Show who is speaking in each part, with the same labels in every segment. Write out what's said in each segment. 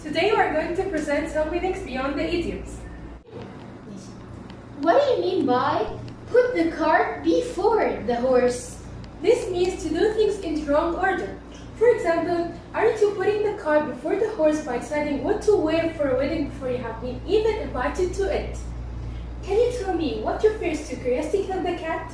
Speaker 1: Today we are going to present some meanings beyond the idioms.
Speaker 2: What do you mean by put the cart before the horse?
Speaker 1: This means to do things in the wrong order. For example, aren't you putting the cart before the horse by deciding what to wear for a wedding before you have been even invited to it? Can you tell me what refers to curiosity killed the cat?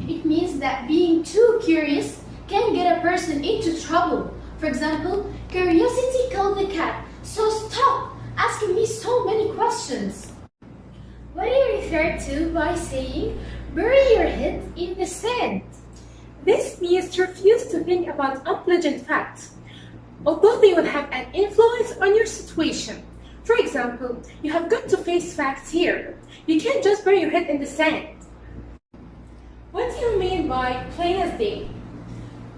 Speaker 2: It means that being too curious can get a person into trouble. For example, curiosity killed the cat, so stop asking me so many questions. What do you refer to by saying bury your head in the sand?
Speaker 1: This means to refuse to think about unpleasant facts, although they will have an influence on your situation. For example, you have got to face facts here. You can't just bury your head in the sand. What do you mean by plain as day?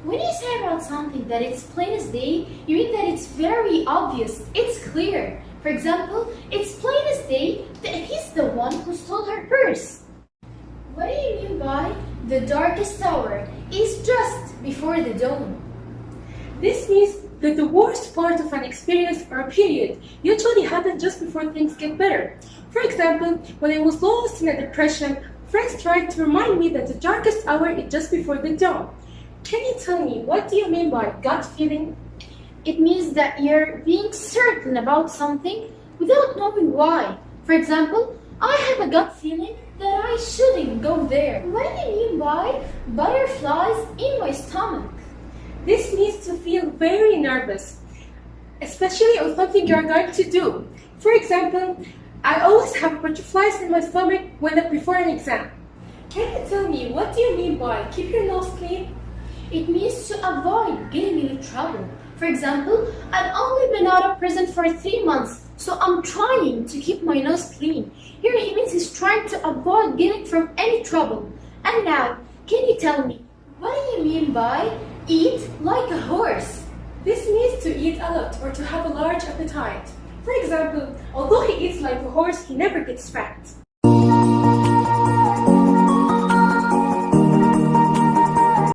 Speaker 2: When you say about something that it's plain as day, you mean that it's very obvious, it's clear. For example, it's plain as day that he's the one who stole her purse. What do you mean by the darkest hour is just before the dawn?
Speaker 1: This means that the worst part of an experience or a period usually happens just before things get better. For example, when I was lost in a depression, friends tried to remind me that the darkest hour is just before the dawn. Can you tell me what do you mean by gut feeling?
Speaker 2: It means that you're being certain about something without knowing why. For example, I have a gut feeling that I shouldn't go there. What do you mean by butterflies in my stomach?
Speaker 1: This means to feel very nervous, especially on something you're going to do. For example, I always have butterflies in my stomach before an exam. Can you tell me what do you mean by keep your nose clean?
Speaker 2: It means to avoid getting into trouble. For example, I've only been out of prison for 3 months, so I'm trying to keep my nose clean. Here he means he's trying to avoid getting from any trouble. And now, can you tell me, what do you mean by eat like a horse?
Speaker 1: This means to eat a lot or to have a large appetite. For example, although he eats like a horse, he never gets fat.